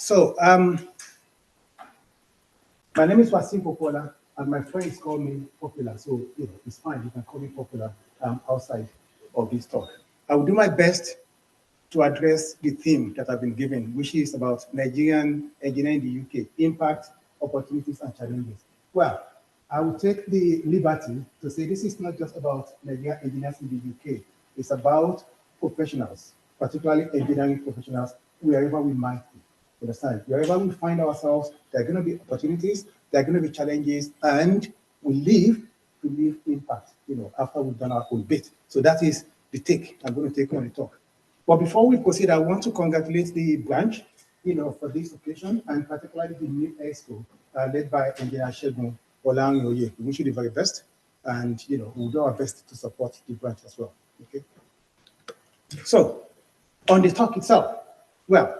So, my name is Wasiu Popoola, and my friends call me Popular. So, it's fine. You can call me Popular outside of this talk. I will do my best to address the theme that I've been given, which is about Nigerian engineering in the UK, impact, opportunities, and challenges. Well, I will take the liberty to say this is not just about Nigerian engineers in the UK. It's about professionals, particularly engineering professionals, wherever we might be. Understand? Wherever we find ourselves, there are going to be opportunities, there are going to be challenges, and we live to leave impact, after we've done our whole bit. So that is the take I'm going to take on the talk. But before we proceed, I want to congratulate the branch, for this occasion, and particularly the new expo led by Engineer Segun Olanyoye. We wish you the very best, and we'll do our best to support the branch as well. Okay. So, on the talk itself, well,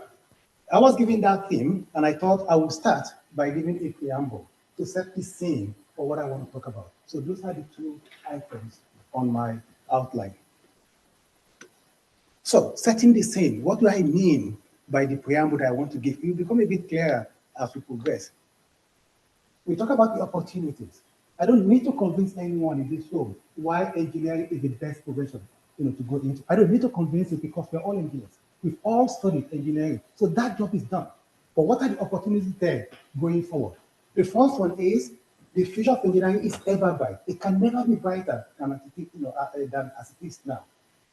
I was given that theme, and I thought I would start by giving a preamble to set the scene for what I want to talk about. So those are the two items on my outline. So, setting the scene, what do I mean by the preamble that I want to give? It will become a bit clearer as we progress. We talk about the opportunities. I don't need to convince anyone in this room why engineering is the best profession, to go into. I don't need to convince you because we're all engineers. We've all studied engineering, so that job is done. But what are the opportunities there going forward? The first one is the future of engineering is ever bright. It can never be brighter than as it is now,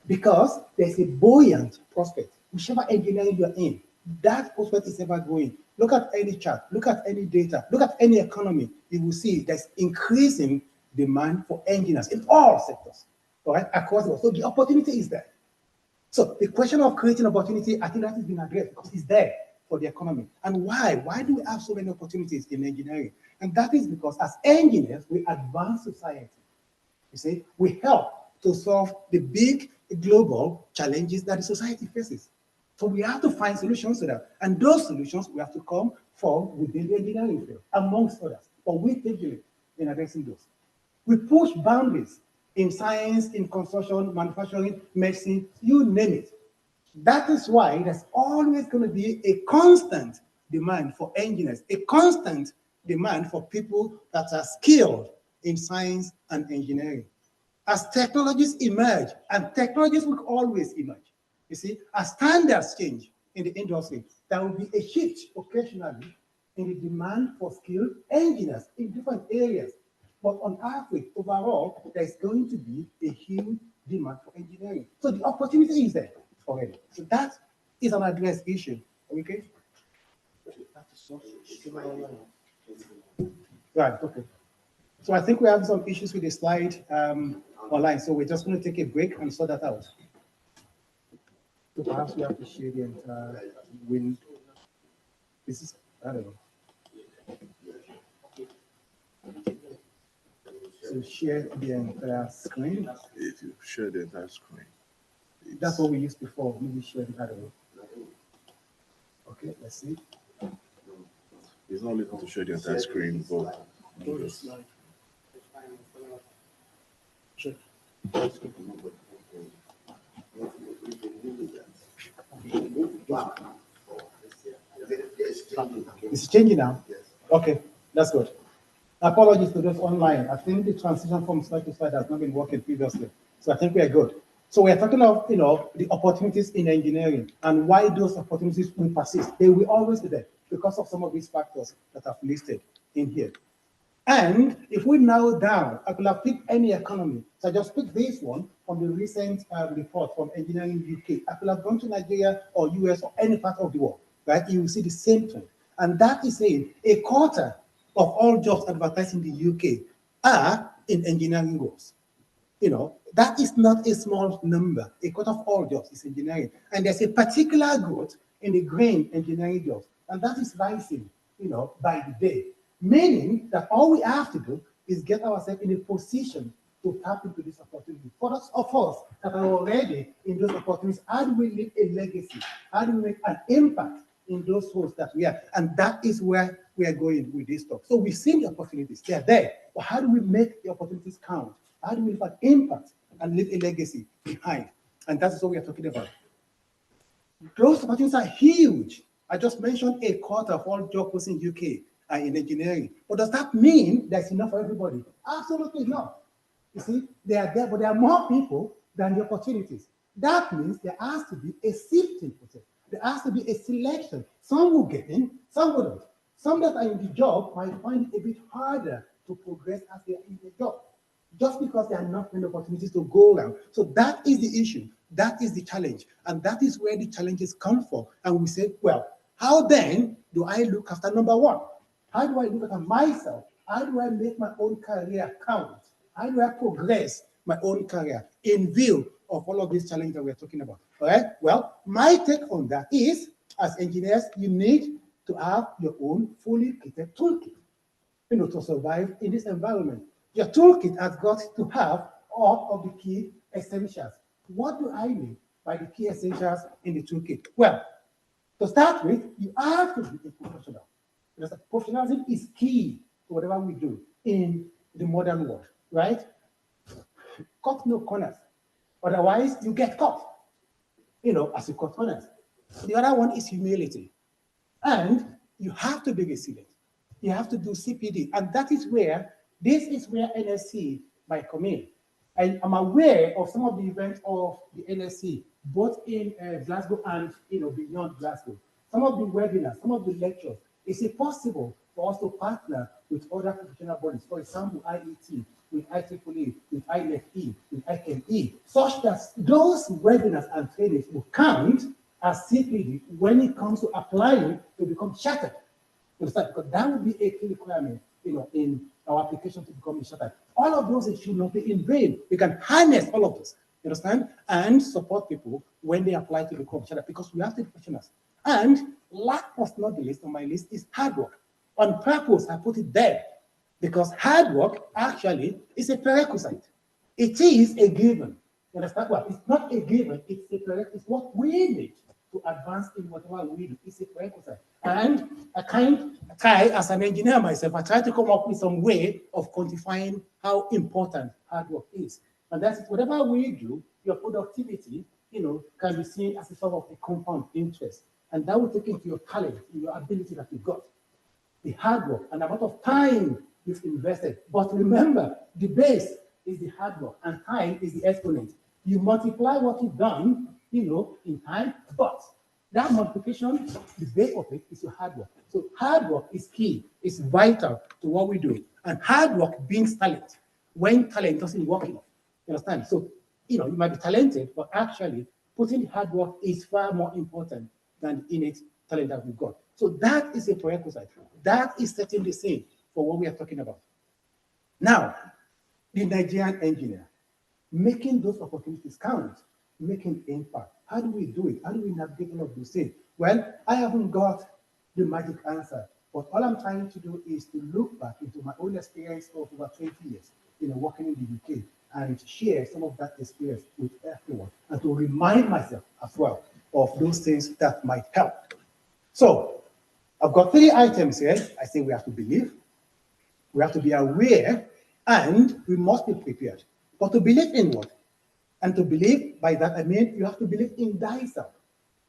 because there's a buoyant prospect. Whichever engineering you're in, that prospect is ever growing. Look at any chart, look at any data, look at any economy. You will see there's increasing demand for engineers in all sectors, all right, across the world. So the opportunity is there. So the question of creating opportunity, I think that has been addressed because it's there for the economy. And why? Why do we have so many opportunities in engineering? And that is because as engineers, we advance society. You see, we help to solve the big global challenges that the society faces. So we have to find solutions to that. And those solutions we have to come from within the engineering field, amongst others. But we're vigilant in addressing those. We push boundaries in science, in construction, manufacturing, medicine, you name it. That is why there's always going to be a constant demand for engineers, a constant demand for people that are skilled in science and engineering. As technologies emerge, and technologies will always emerge, you see, as standards change in the industry, there will be a shift occasionally in the demand for skilled engineers in different areas. But on average, overall, there's going to be a huge demand for engineering. So the opportunity is there already. So that is an addressed issue. Okay? Right, okay. So I think we have some issues with the slide online. So we're just going to take a break and sort that out. So perhaps we have to share the entire window. This is, I don't know. So share the entire screen. If you share the entire screen. That's what we used before. Maybe share the other way. Okay, let's see. It's not looking to share the entire screen, but Sure. It's changing now? Okay, that's good. Apologies to those online. I think the transition from slide to slide has not been working previously. So I think we are good. So we're talking of, the opportunities in engineering and why those opportunities will persist. They will always be there because of some of these factors that I've listed in here. And if we narrow down, I could have picked any economy. So I just picked this one from the recent report from Engineering UK. I could have gone to Nigeria or US or any part of the world, right? You will see the same thing. And that is saying a quarter of all jobs advertised in the UK are in engineering roles. That is not a small number. A quarter of all jobs is engineering. And there's a particular growth in the green engineering jobs. And that is rising, by the day. Meaning that all we have to do is get ourselves in a position to tap into this opportunity. For those of us that are already in those opportunities, how do we leave a legacy? How do we make an impact in those roles that we are? And that is where we are going with this talk. So we've seen the opportunities, they are there. But how do we make the opportunities count? How do we leave an impact and leave a legacy behind? And that's what we are talking about. Those opportunities are huge. I just mentioned a quarter of all job posts in UK are in engineering. But does that mean there's enough for everybody? Absolutely not. You see, they are there, but there are more people than the opportunities. That means there has to be a sifting process. There has to be a selection. Some will get in, some wouldn't. Some that are in the job might find it a bit harder to progress as they are in the job, just because there are not many opportunities to go around. So that is the issue. That is the challenge. And that is where the challenges come from. And we say, well, how then do I look after number one? How do I look after myself? How do I make my own career count? How do I progress my own career in view of all of these challenges that we're talking about? All right. Well, my take on that is, as engineers, you need to have your own fully kitted toolkit, to survive in this environment. Your toolkit has got to have all of the key essentials. What do I mean by the key essentials in the toolkit? Well, to start with, you have to be a professional. Because professionalism is key to whatever we do in the modern world, right? Cut no corners. Otherwise, you get caught, as you cut corners. The other one is humility. And you have to be resilient. You have to do CPD. And this is where NSE might come in. And I'm aware of some of the events of the NSE, both in Glasgow and beyond Glasgow. Some of the webinars, some of the lectures. Is it possible for us to partner with other professional bodies, for example, IET, with IEEE, with INFE, with ICANE, such that those webinars and trainings will count as CPD when it comes to applying to become chartered? Because that would be a key requirement, in our application to become a chartered. All of those should not be in vain. We can harness all of this, you understand, and support people when they apply to become chartered, because we have to be professionals. And last but not the least on my list is hard work. On purpose, I put it there because hard work actually is a prerequisite. It is a given. You understand? Well, it's not a given, it's a prerequisite. It's what we need to advance in whatever we do. It's a prerequisite. And I try, as an engineer myself, I try to come up with some way of quantifying how important hard work is. And that's whatever we do, your productivity, can be seen as a sort of a compound interest. And that will take into your talent, your ability that you've got, the hard work, and the amount of time you've invested. But remember, the base is the hard work, and time is the exponent. You multiply what you've done, in time, but that multiplication, the base of it is your hard work. So hard work is key, it's vital to what we do. And hard work brings talent when talent doesn't work enough. You understand? So, you might be talented, but actually putting hard work is far more important than the innate talent that we've got. So that is a prerequisite. That is setting the scene for what we are talking about. Now, the Nigerian engineer, making those opportunities count, making impact. How do we do it? How do we navigate all of those things? Well, I haven't got the magic answer, but all I'm trying to do is to look back into my own experience of over 20 years, working in the UK, and share some of that experience with everyone, and to remind myself as well of those things that might help. So I've got 3 items here. I say we have to believe, we have to be aware, and we must be prepared. But to believe in what? And to believe, by that I mean you have to believe in thyself.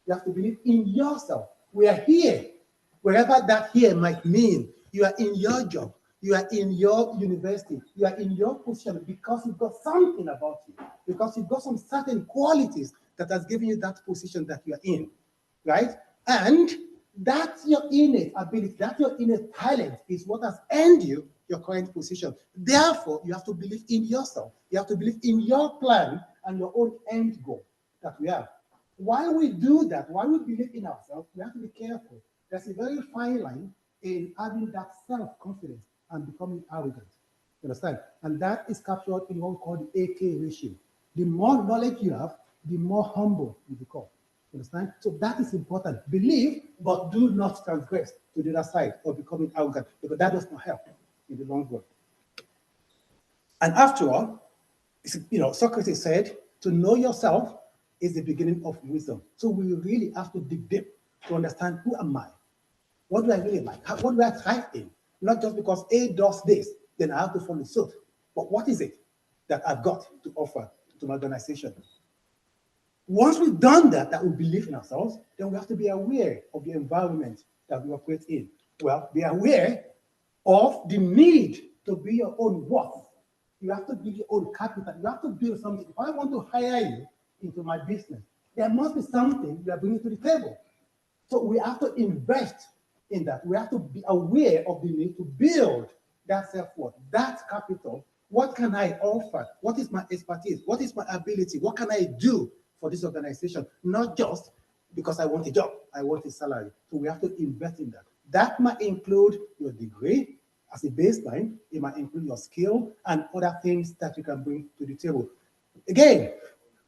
You have to believe in yourself. We are here, wherever that here might mean. You are in your job, you are in your university, you are in your position because you've got something about you, because you've got some certain qualities that has given you that position that you are in, right? And that's your innate ability, that's your innate talent is what has earned you your current position. Therefore, you have to believe in yourself. You have to believe in your plan and your own end goal that we have. While we do that, while we believe in ourselves, we have to be careful. There's a very fine line in having that self-confidence and becoming arrogant. You understand? And that is captured in what we call the AK ratio. The more knowledge you have, the more humble you become. You understand? So that is important. Believe, but do not transgress to the other side of becoming arrogant, because that does not help in the long run. And after all, Socrates said, to know yourself is the beginning of wisdom. So we really have to dig deep to understand, who am I? What do I really like? What do I thrive in? Not just because A does this, then I have to follow suit. But what is it that I've got to offer to my organization? Once we've done that, that we believe in ourselves, then we have to be aware of the environment that we operate in. Well, be aware of the need to be your own worth. You have to build your own capital. You have to build something. If I want to hire you into my business, there must be something you are bringing to the table. So we have to invest in that. We have to be aware of the need to build that self-worth, that capital. What can I offer? What is my expertise? What is my ability? What can I do for this organization? Not just because I want a job, I want a salary. So we have to invest in that. That might include your degree as a baseline. It might include your skill and other things that you can bring to the table. Again,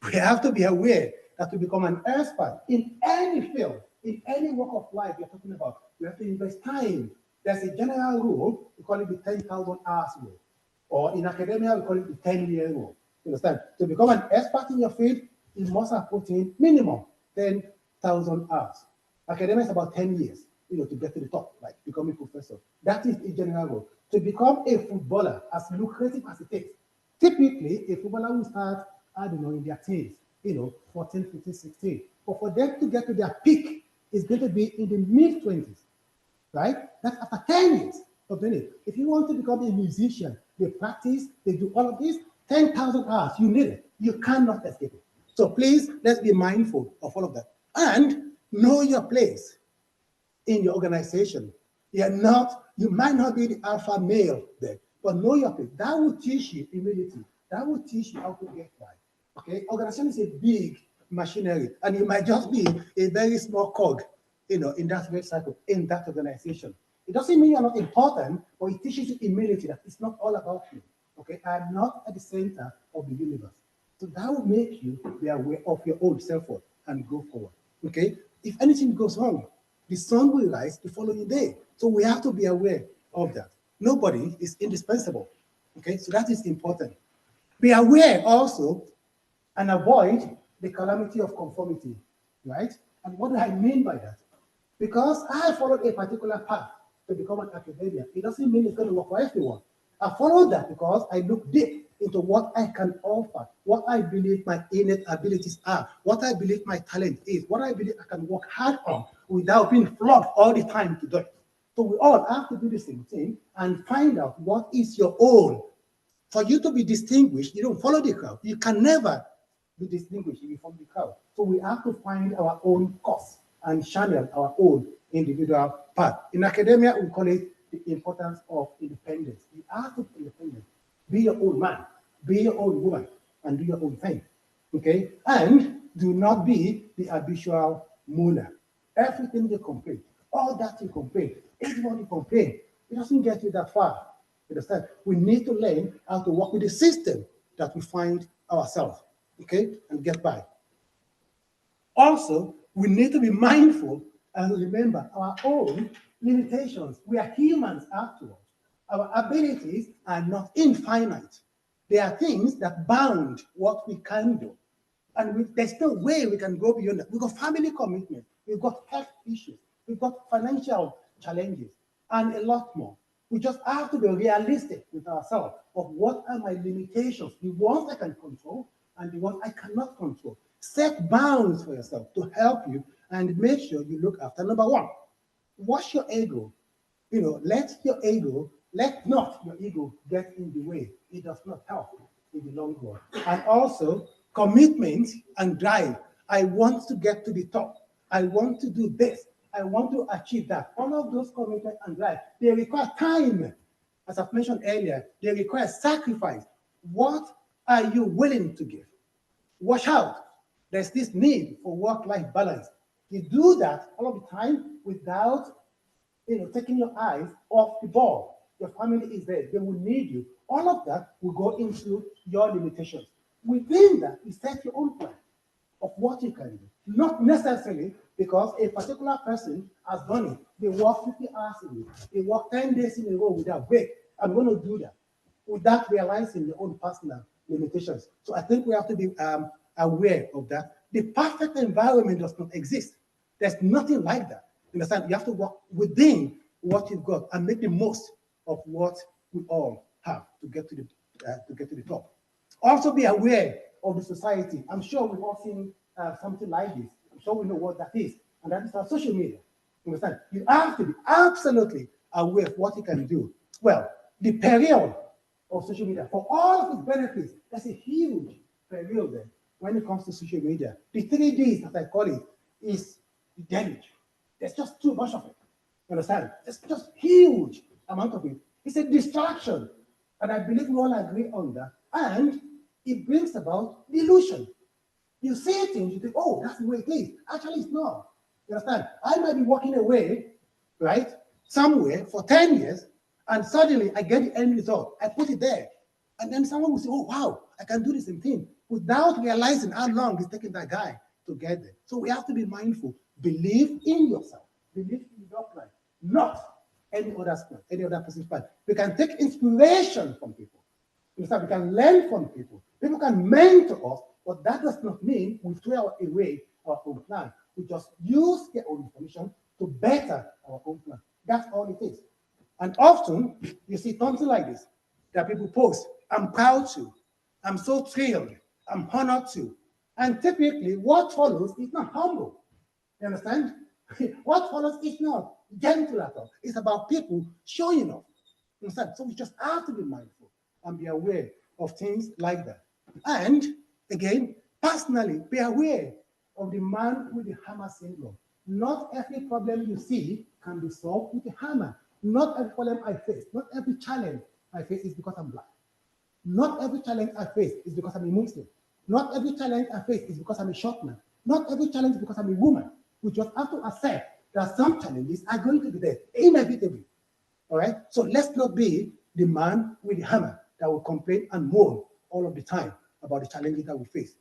we have to be aware that to become an expert in any field, in any walk of life you're talking about, you have to invest time. There's a general rule, we call it the 10,000 hours rule. Or in academia, we call it the 10-year rule. You understand? To become an expert in your field, you must have put in minimum 10,000 hours. Academia is about 10 years, to get to the top, like becoming a professor. That is a general rule. To become a footballer, as lucrative as it is, typically a footballer will start, in their teens, 14, 15, 16. But for them to get to their peak, it's going to be in the mid-20s, right? That's after 10 years of doing it. If you want to become a musician, they practice, they do all of this, 10,000 hours, you need it. You cannot escape it. So please, let's be mindful of all of that. And know your place in your organization. You might not be the alpha male there, but know your place. That will teach you humility. That will teach you how to get by. Okay? Organization is a big machinery, and you might just be a very small cog, in that red cycle, in that organization. It doesn't mean you're not important, but it teaches you humility, that it's not all about you. Okay? I'm not at the center of the universe. So that will make you be aware of your own self-worth and go forward. Okay? If anything goes wrong, the sun will rise the following day. So we have to be aware of that. Nobody is indispensable. Okay? So that is important. Be aware also and avoid the calamity of conformity, right? And what do I mean by that? Because I followed a particular path to become an academician, it doesn't mean it's going to work for everyone. I followed that because I look deep into what I can offer, what I believe my innate abilities are, what I believe my talent is, what I believe I can work hard on without being flogged all the time to do it. So we all have to do the same thing and find out what is your own. For you to be distinguished, you don't follow the crowd. You can never be distinguished from the crowd. So we have to find our own course and channel our own individual path. In academia, we call it the importance of independence. You have to be independent. Be your own man, be your own woman, and do your own thing. Okay? And do not be the habitual moaner. Everything you complain, all that you complain, everyone you complain, it doesn't get you that far. You understand? We need to learn how to work with the system that we find ourselves, okay, and get by. Also, we need to be mindful and remember our own limitations. We are humans after all. Our abilities are not infinite. There are things that bound what we can do. And there's no way we can go beyond that. We've got family commitment, we've got health issues, we've got financial challenges, and a lot more. We just have to be realistic with ourselves of what are my limitations, the ones I can control and the ones I cannot control. Set bounds for yourself to help you and make sure you look after. Number one, watch your ego. Let not your ego get in the way. It does not help in the long run. And also, commitment and drive. I want to get to the top. I want to do this. I want to achieve that. All of those commitment and drive, they require time. As I've mentioned earlier, they require sacrifice. What are you willing to give? Watch out. There's this need for work-life balance. You do that all of the time without taking your eyes off the ball. Your family is there. They will need you. All of that will go into your limitations. Within that, you set your own plan of what you can do. Not necessarily because a particular person has done it. They work 50 hours a week. They work 10 days in a row without break. I'm going to do that without realizing their own personal limitations. So I think we have to be aware of that. The perfect environment does not exist. There's nothing like that. You understand? You have to work within what you've got and make the most of what we all have to get to the top. Also be aware of the society. I'm sure we've all seen something like this. I'm sure we know what that is, and that is our social media. You understand? You have to be absolutely aware of what you can do. Well, the peril of social media, for all of its benefits, there's a huge peril there when it comes to social media. The 3Ds, as I call it, is the damage. There's just too much of it. You understand? There's just huge amount of it. It's a distraction. And I believe we all agree on that. And it brings about delusion. You see things, you think, oh, that's the way it is. Actually, it's not. You understand? I might be walking away, right, somewhere for 10 years, and suddenly I get the end result. I put it there. And then someone will say, oh, wow, I can do the same thing without realizing how long it's taking that guy to get there. So we have to be mindful. Believe in yourself. Believe in your plan, not any other person's plan. We can take inspiration from people. We can learn from people. People can mentor us, but that does not mean we throw away our own plan. We just use their own information to better our own plan. That's all it is. And often, you see something like this, that people post, I'm proud to, I'm so thrilled, I'm honored to. And typically, what follows is not humble. You understand? What follows is not gentle at all. It's about people showing off. You understand? So we just have to be mindful and be aware of things like that. And again, personally, be aware of the man with the hammer syndrome. Not every problem you see can be solved with a hammer. Not every problem I face, not every challenge I face is because I'm black. Not every challenge I face is because I'm a Muslim. Not every challenge I face is because I'm a short man. Not every challenge is because I'm a woman. We just have to accept that some challenges are going to be there, inevitably. All right? So let's not be the man with the hammer that will complain and moan all of the time about the challenges that we face.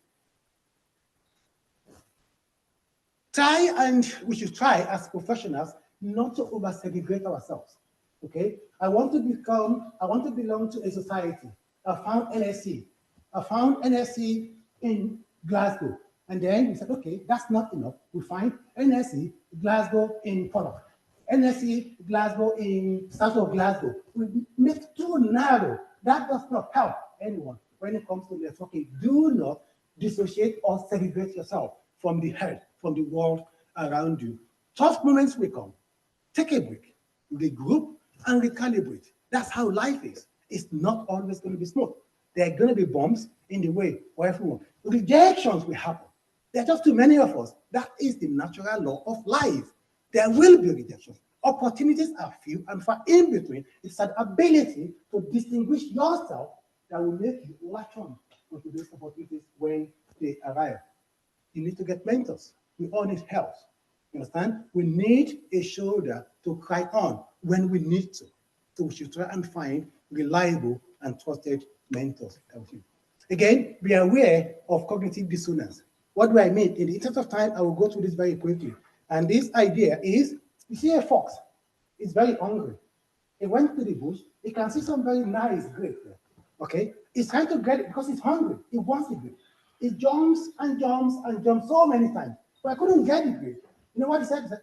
We should try as professionals not to over-segregate ourselves. Okay? I want to belong to a society. I found NSE. I found NSE in Glasgow. And then we said, okay, that's not enough. We find NSE Glasgow in Pollock. NSE Glasgow in south of Glasgow. We make it too narrow. That does not help anyone when it comes to networking. Do not dissociate or segregate yourself from the head, from the world around you. Tough moments will come. Take a break, regroup, and recalibrate. That's how life is. It's not always going to be smooth. There are going to be bumps in the way for everyone. Rejections will happen. There are just too many of us. That is the natural law of life. There will be rejections. Opportunities are few and far in between. It's an ability to distinguish yourself that will make you latch on to those opportunities when they arrive. You need to get mentors. We all need help. You understand? We need a shoulder to cry on when we need to. So we should try and find reliable and trusted mentors. Again, be aware of cognitive dissonance. What do I mean? In the interest of time, I will go through this very quickly. And this idea is, you see a fox, it's very hungry. It went to the bush, it can see some very nice grape there. Okay? It's trying to get it because it's hungry. It wants the grape. It jumps and jumps and jumps so many times. But I couldn't get the grape. You know what he said? He said,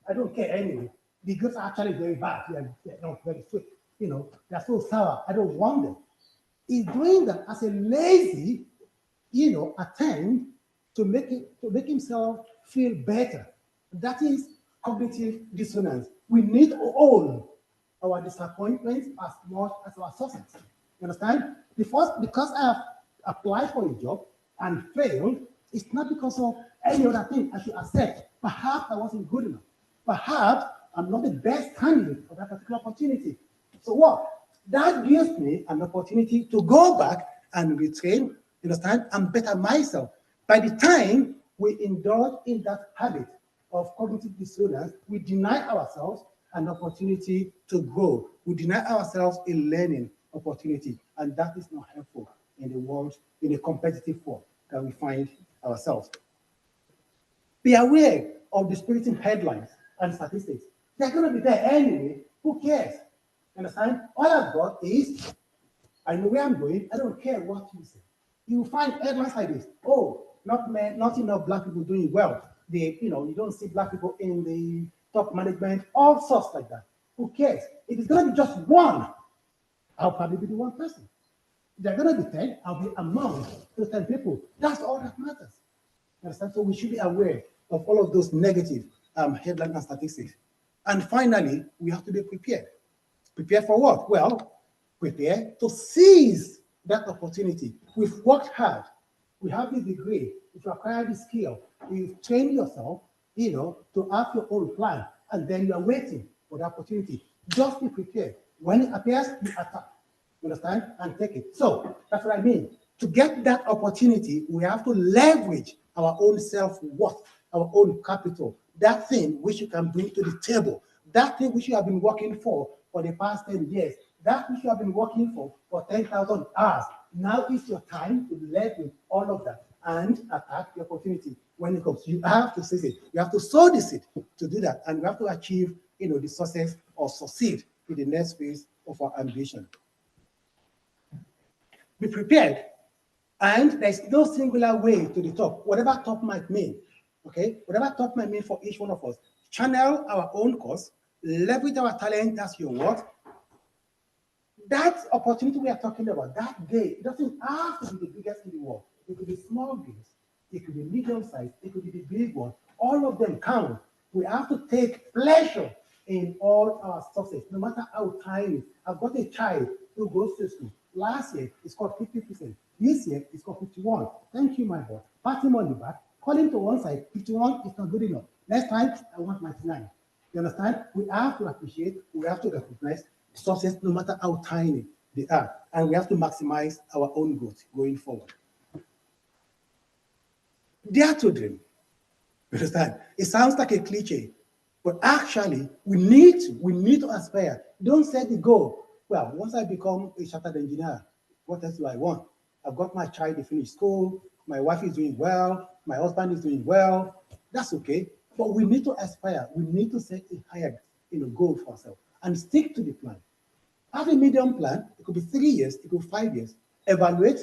I don't care anyway. The grapes are actually very bad. They're not very sweet. You know, they're so sour. I don't want them. He's doing that as a lazy, attempt to make himself feel better. That is cognitive dissonance. We need to own our disappointments as much as our success. You understand? Because I have applied for a job and failed, it's not because of any other thing I should accept. Perhaps I wasn't good enough. Perhaps I'm not the best candidate for that particular opportunity. So what? That gives me an opportunity to go back and retrain, understand, and better myself. By the time we indulge in that habit of cognitive dissonance, we deny ourselves an opportunity to grow. We deny ourselves a learning opportunity, and that is not helpful in the world, in a competitive world that we find ourselves. Be aware of the spiriting headlines and statistics. They're going to be there anyway. Who cares? Understand? All I've got is, I know where I'm going. I don't care what you say. You will find headlines like this. Oh, not enough black people doing well. You don't see black people in the top management, all sorts like that. Who cares? If it's going to be just one, I'll probably be the one person. If they're going to be 10, I'll be among those 10 people. That's all that matters. Understand? So we should be aware of all of those negative headline and statistics. And finally, we have to be prepared. Prepare for what? Well, prepare to seize that opportunity. We've worked hard. We have the degree. If you acquire the skill, you've trained yourself, to have your own plan, and then you are waiting for the opportunity. Just be prepared. When it appears, you attack. You understand? And take it. So that's what I mean. To get that opportunity, we have to leverage our own self-worth, our own capital, that thing which you can bring to the table, that thing which you have been working for the past 10 years, that which you have been working for 10,000 hours. Now is your time to leverage all of that and attack the opportunity when it comes. You have to seize it. You have to sow the seed to do that, and you have to achieve, the success or succeed in the next phase of our ambition. Be prepared, and there's no singular way to the top. Whatever top might mean, okay? Whatever top might mean for each one of us, channel our own course, leverage our talent as your what. That opportunity we are talking about, that day, it doesn't have to be the biggest in the world. It could be small games, it could be medium size, it could be the big one. All of them count. We have to take pleasure in all our success, no matter how tiny. I've got a child who goes to school. Last year, it's got 50%. This year, it's got 51. Thank you, my boy. Pat him on the back. Call him to one side. 51 is not good enough. Next time, I want 99. You understand? We have to appreciate, we have to recognize success, no matter how tiny they are. And we have to maximize our own growth going forward. Dare to dream. You understand? It sounds like a cliche, but actually, we need to aspire. Don't set the goal. Well, once I become a chartered engineer, what else do I want? I've got my child to finish school, my wife is doing well, my husband is doing well. That's okay. But we need to aspire. We need to set a higher goal for ourselves and stick to the plan. Have a medium plan. It could be 3 years, it could be 5 years. Evaluate,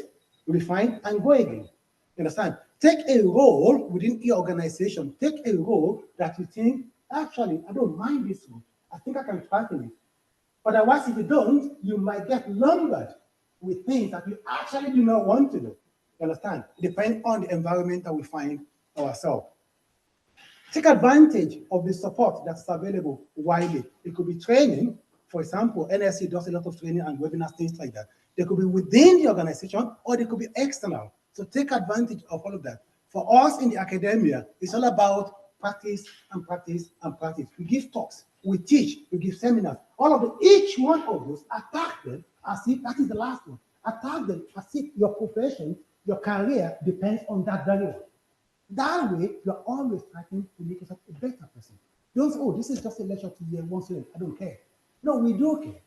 refine, and go again. You understand? Take a role within your organization. Take a role that you think, actually, I don't mind this role. I think I can thrive in it. Otherwise, if you don't, you might get lumbered with things that you actually do not want to do. You understand? It depends on the environment that we find ourselves. Take advantage of the support that's available widely. It could be training. For example, NSE does a lot of training and webinars, things like that. They could be within the organization or they could be external. So take advantage of all of that. For us in the academia, it's all about practice and practice and practice. We give talks, we teach, we give seminars. All of them, each one of those, attack them as if that is the last one. Attack them as if your profession, your career depends on that very one. That way, you're always trying to make yourself a better person. Don't say, oh, this is just a lecture to year one student. I don't care. No, we do care.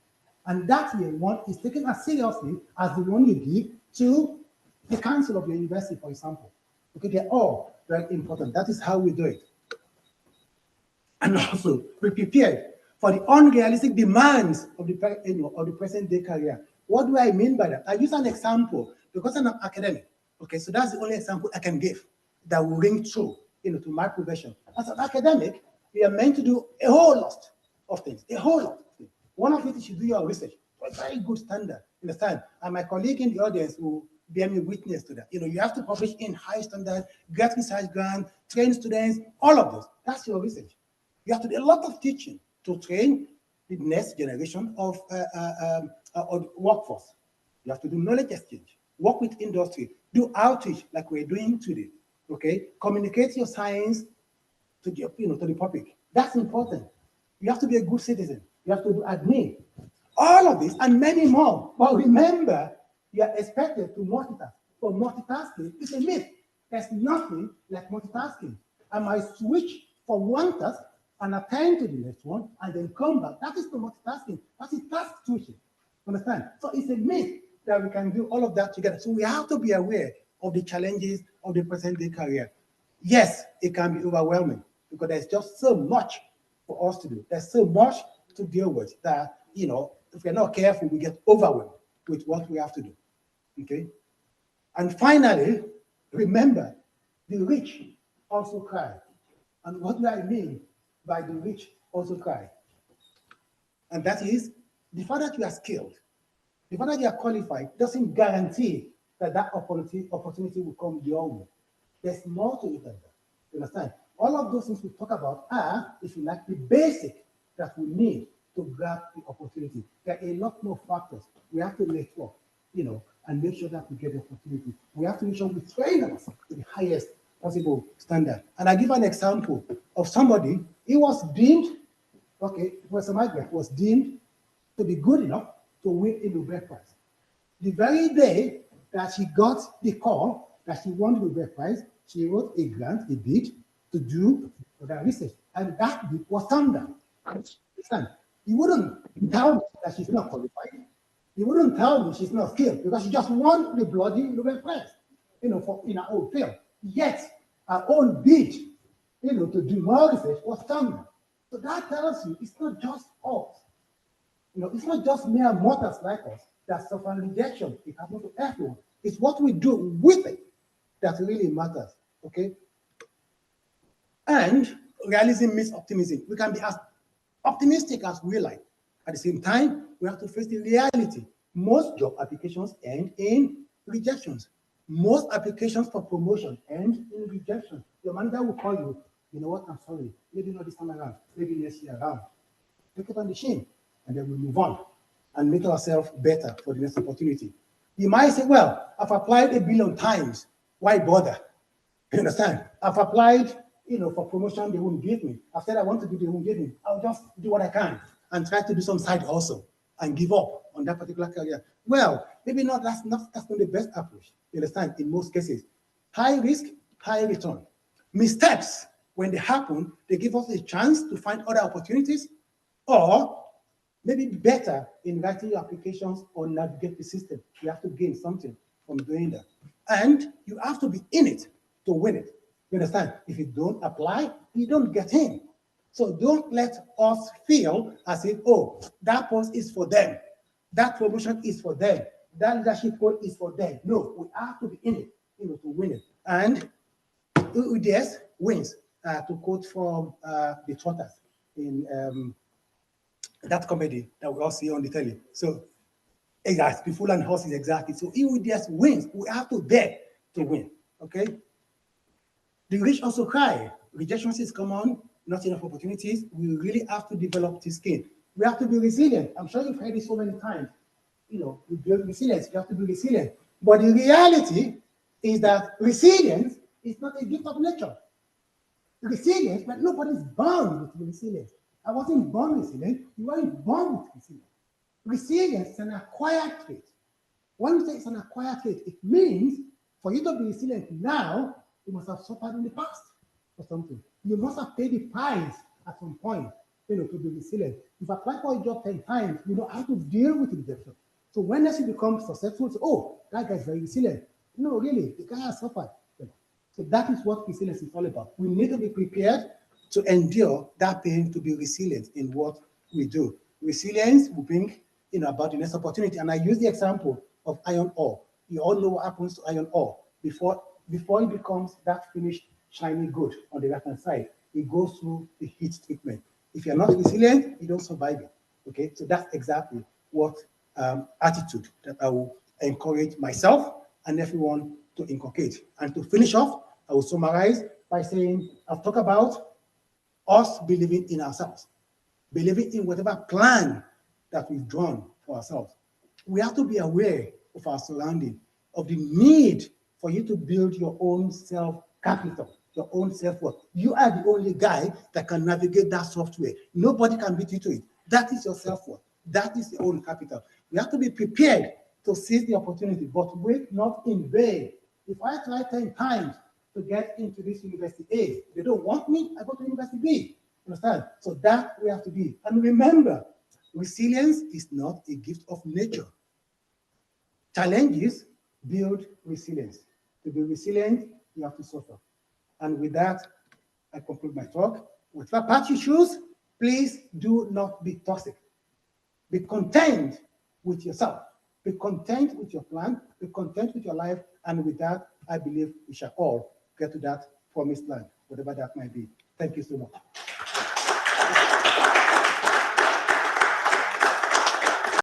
And that year one is taken as seriously as the one you give to the council of your university, for example. Okay, they're all very important. That is how we do it. And also, be prepared for the unrealistic demands of the present day career. What do I mean by that? I use an example because I'm an academic. Okay, so that's the only example I can give that will ring true, to my profession. As an academic, we are meant to do a whole lot of things, a whole lot of things. One of it is to do your research to a very good standard, understand? And my colleague in the audience will bear me witness to that. You have to publish in high standard, get research grant, train students, all of those. That's your research. You have to do a lot of teaching to train the next generation of workforce. You have to do knowledge exchange, work with industry, do outreach like we're doing today. Okay, communicate your science to the to the public. That's important. You have to be a good citizen. You have to do admin. All of this and many more. But remember, you are expected to multitask. But multitasking is a myth. There's nothing like multitasking. I might switch from one task and attend to the next one and then come back. That is the multitasking. That is task switching. Understand? So it's a myth that we can do all of that together. So we have to be aware of the challenges of the present day career. Yes, it can be overwhelming because there's just so much for us to do. There's so much to deal with that, if we're not careful, we get overwhelmed with what we have to do. Okay? And finally, remember, the rich also cry. And what do I mean by the rich also cry? And that is, the fact that you are skilled, the fact that you are qualified doesn't guarantee that opportunity will come your way. There's more to it than that. You understand? All of those things we talk about are, if you like, the basic that we need to grab the opportunity. There are a lot more factors. We have to network, and make sure that we get the opportunity. We have to make sure we train ourselves to the highest possible standard. And I give an example of somebody, he was deemed, Professor Margaret was deemed to be good enough to win a Nobel Prize. The very day that she got the call that she won the Nobel Prize, she wrote a grant, a bid, to do that research. And that bid was turned down. Understand? You wouldn't tell me that she's not qualified. You wouldn't tell me she's not skilled because she just won the bloody Nobel Prize, for in her own field. Yet, her own bid, to do more research was turned down. So that tells you it's not just us. It's not just mere mortals like us that suffer rejection. It happens to everyone. It's what we do with it that really matters. Okay? And realism means optimism. We can be as optimistic as we like. At the same time, we have to face the reality. Most job applications end in rejections. Most applications for promotion end in rejection. Your manager will call you, you know what, I'm sorry, maybe not this time around, maybe next year around. Take it on the chin, and then we'll move on and make ourselves better for the next opportunity. You might say, well, I've applied 1 billion times. Why bother? You understand? I've applied, for promotion, they won't give me. I've said I want to do, they won't give me. I'll just do what I can and try to do some side hustle and give up on that particular career. Well, maybe not. That's not the best approach. You understand? In most cases, high risk, high return. Missteps, when they happen, they give us a chance to find other opportunities, or maybe better in writing your applications or navigate the system. You have to gain something from doing that. And you have to be in it to win it. You understand? If you don't apply, you don't get in. So don't let us feel as if, oh, that post is for them. That promotion is for them. That leadership role is for them. No, we have to be in it, to win it. And UDS wins, to quote from the Trotters in that comedy that we all see on the telly. So, exactly, Fool and Horses, exactly. So UDS wins. We have to dare to win, okay? The rich also cry. Rejection is common, not enough opportunities. We really have to develop this skill. We have to be resilient. I'm sure you've heard it so many times. We build resilience. You have to be resilient. But the reality is that resilience is not a gift of nature. Resilience, but nobody's born with resilience. I wasn't born resilient. You weren't born with resilience. Resilience is an acquired trait. When you say it's an acquired trait, it means for you to be resilient now, you must have suffered in the past for something. You must have paid the price at some point, to be resilient. If you apply for a job 10 times, you know how to deal with rejection. So when you become successful, say, oh, that guy is very resilient. No, really, the guy has suffered. So that is what resilience is all about. We need to be prepared to endure that pain, to be resilient in what we do. Resilience will bring, about the next opportunity. And I use the example of iron ore. You all know what happens to iron ore. Before it becomes that finished shiny good on the right-hand side, it goes through the heat treatment. If you're not resilient, you don't survive it. Okay, so that's exactly what attitude that I will encourage myself and everyone to inculcate. And to finish off, I will summarize by saying, I've talked about us believing in ourselves, believing in whatever plan that we've drawn for ourselves. We have to be aware of our surrounding, of the need for you to build your own self-capital, your own self-worth. You are the only guy that can navigate that software. Nobody can beat you to it. That is your self-worth. That is your own capital. You have to be prepared to seize the opportunity, but wait not in vain. If I try 10 times to get into this university A, they don't want me, I go to university B. Understand? So that we have to be. And remember, resilience is not a gift of nature. Challenges build resilience. To be resilient, you have to suffer. And with that, I conclude my talk. Whatever path you choose, please do not be toxic. Be content with yourself. Be content with your plan. Be content with your life. And with that, I believe we shall all get to that promised land, whatever that might be. Thank you so much.